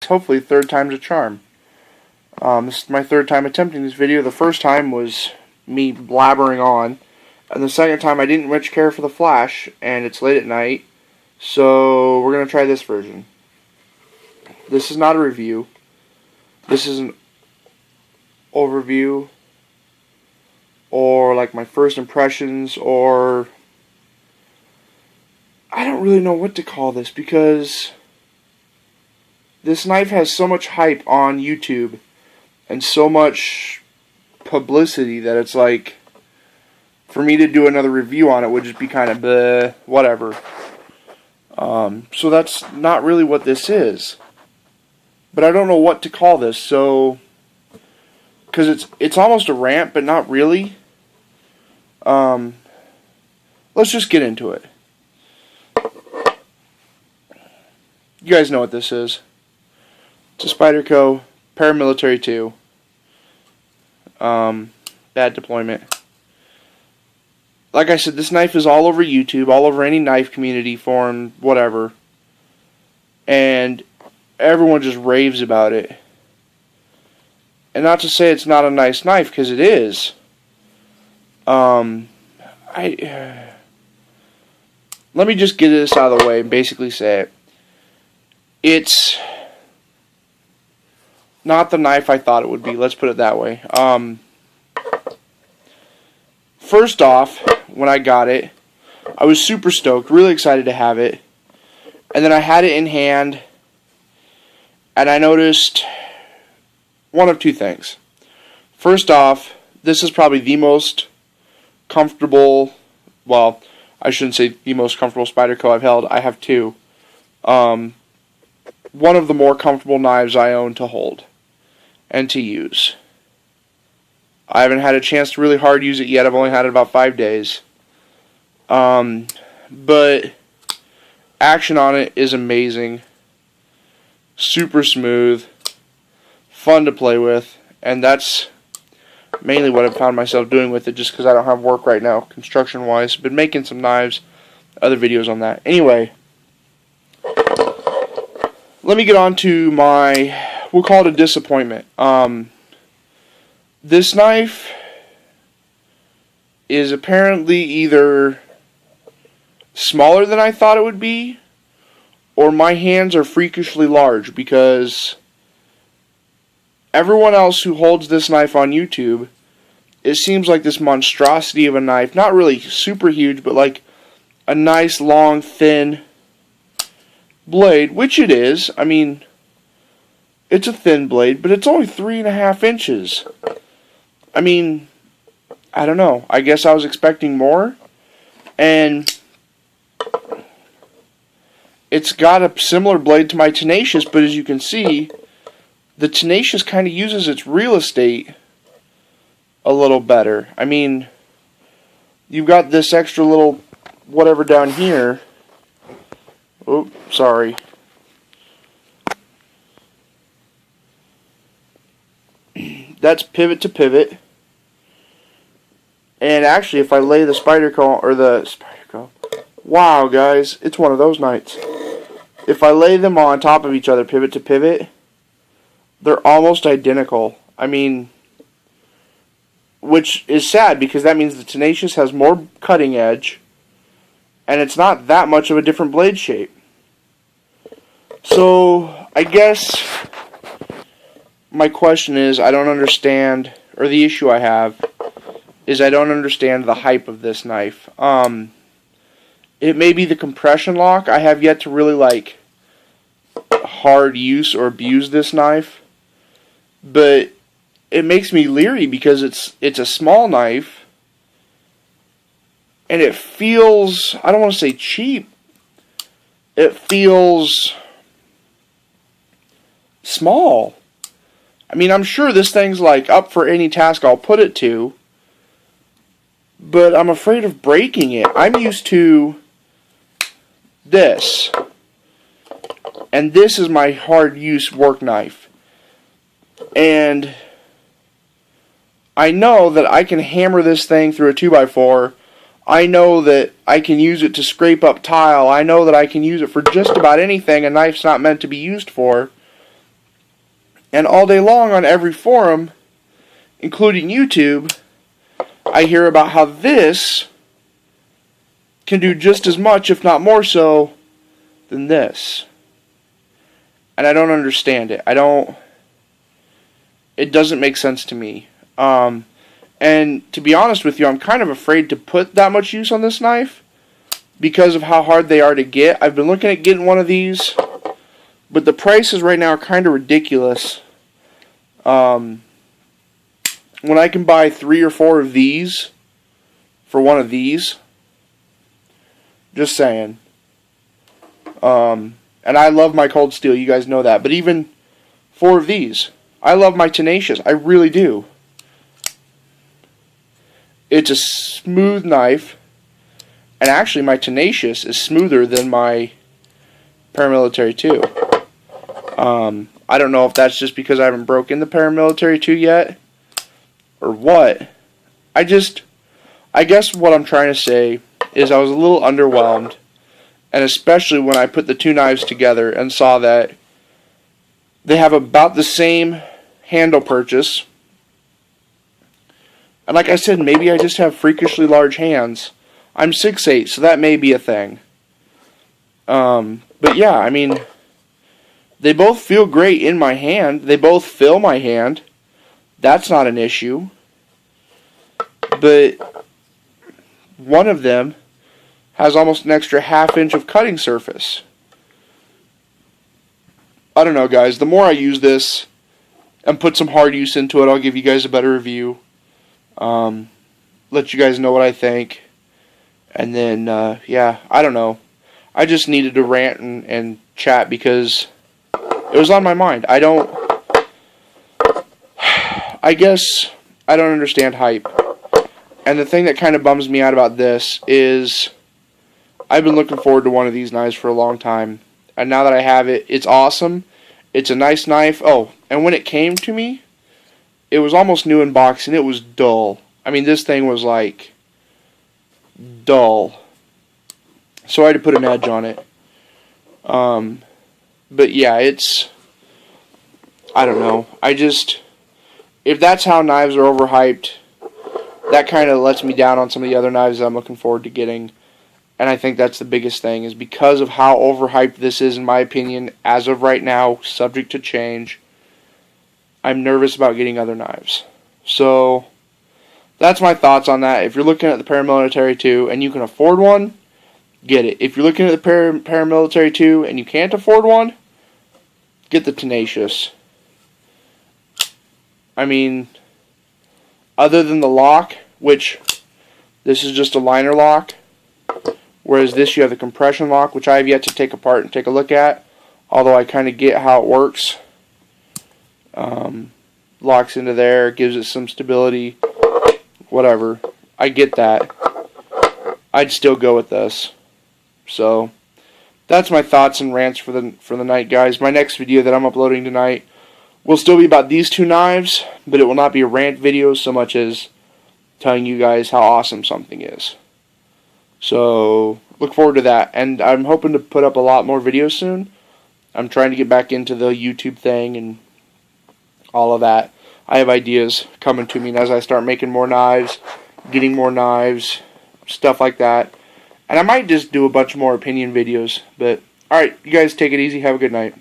hopefully third time's a charm. This is my third time attempting this video. The first time was me blabbering on, and the second time I didn't much care for the flash, and it's late at night, so we're going to try this version. This is not a review. This is an overview, or like my first impressions, or I don't really know what to call this, because this knife has so much hype on YouTube and so much publicity that it's like, for me to do another review on it would just be kind of bleh, whatever. So that's not really what this is. But I don't know what to call this, so, because it's almost a rant, but not really. Let's just get into it. You guys know what this is. It's a Spyderco Paramilitary 2. Bad deployment. Like I said, this knife is all over YouTube, all over any knife community, forum, whatever. And everyone just raves about it. And not to say it's not a nice knife, because it is. Let me just get this out of the way and basically say it. It's not the knife I thought it would be. Let's put it that way. First off, when I got it, I was super stoked, really excited to have it. And then I had it in hand, and I noticed one of two things. First off, this is probably the most comfortable, well, I shouldn't say the most comfortable Spyderco I've held. I have two. One of the more comfortable knives I own to hold and to use. I haven't had a chance to really hard use it yet. I've only had it about 5 days. But action on it is amazing. Super smooth. Fun to play with. And that's mainly what I've found myself doing with it, just because I don't have work right now, construction-wise. Been making some knives, other videos on that. Anyway, let me get on to my, we'll call it a disappointment. This knife is apparently either smaller than I thought it would be, or my hands are freakishly large, because everyone else who holds this knife on YouTube, it seems like this monstrosity of a knife, not really super huge, but like a nice, long, thin blade, which it is. I mean, it's a thin blade, but it's only 3.5 inches. I mean, I don't know. I guess I was expecting more. And it's got a similar blade to my Tenacious, but as you can see, the Tenacious kind of uses its real estate a little better. I mean, you've got this extra little whatever down here. Oh, sorry. That's pivot to pivot. And actually, if I lay the Spyderco, wow, guys, it's one of those nights. If I lay them on top of each other, pivot to pivot, they're almost identical. I mean, which is sad, because that means the Tenacious has more cutting edge, and it's not that much of a different blade shape. So, I guess my question is, I don't understand, or the issue I have is I don't understand the hype of this knife. It may be the compression lock. I have yet to really like hard use or abuse this knife, but it makes me leery, because it's a small knife, and it feels, I don't want to say cheap, it feels small. I mean, I'm sure this thing's like up for any task I'll put it to, but I'm afraid of breaking it. I'm used to this, and this is my hard use work knife, and I know that I can hammer this thing through a 2x4. I know that I can use it to scrape up tile. I know that I can use it for just about anything a knife's not meant to be used for. And all day long on every forum, including YouTube, I hear about how this can do just as much, if not more so, than this. And I don't understand it. It doesn't make sense to me. And to be honest with you, I'm kind of afraid to put that much use on this knife because of how hard they are to get. I've been looking at getting one of these, but the prices right now are kind of ridiculous. When I can buy 3 or 4 of these for one of these, just saying. And I love my cold steel, you guys know that. But even 4 of these, I love my Tenacious, I really do. It's a smooth knife, and actually my Tenacious is smoother than my Paramilitary 2. I don't know if that's just because I haven't broken the Paramilitary 2 yet, or what. I guess what I'm trying to say is I was a little underwhelmed, and especially when I put the 2 knives together and saw that they have about the same handle purchase. And like I said, maybe I just have freakishly large hands. I'm 6'8", so that may be a thing. But yeah, I mean, they both feel great in my hand. They both fill my hand. That's not an issue. But one of them has almost an extra ½ inch of cutting surface. I don't know, guys. The more I use this and put some hard use into it, I'll give you guys a better review. Let you guys know what I think. And then, yeah, I don't know. I just needed to rant and chat because it was on my mind. I guess I don't understand hype. And the thing that kind of bums me out about this is I've been looking forward to one of these knives for a long time. And now that I have it, it's awesome. It's a nice knife. Oh, and when it came to me, it was almost new in box and it was dull. I mean, this thing was like dull. So I had to put an edge on it. But yeah, I don't know. If that's how knives are overhyped, that kind of lets me down on some of the other knives that I'm looking forward to getting. And I think that's the biggest thing, is because of how overhyped this is, in my opinion, as of right now, subject to change, I'm nervous about getting other knives. So that's my thoughts on that. If you're looking at the Paramilitary 2 and you can afford one, get it. If you're looking at the Paramilitary 2 and you can't afford one, get the Tenacious. I mean, other than the lock, which this is just a liner lock, whereas this you have the compression lock, which I have yet to take apart and take a look at, although I kind of get how it works. Locks into there, gives it some stability, whatever. I get that. I'd still go with this. So that's my thoughts and rants for the night, guys. My next video that I'm uploading tonight will still be about these 2 knives, but it will not be a rant video so much as telling you guys how awesome something is. So look forward to that, and I'm hoping to put up a lot more videos soon. I'm trying to get back into the YouTube thing and all of that. I have ideas coming to me, and as I start making more knives, getting more knives, stuff like that. And I might just do a bunch more opinion videos. But alright, you guys take it easy. Have a good night.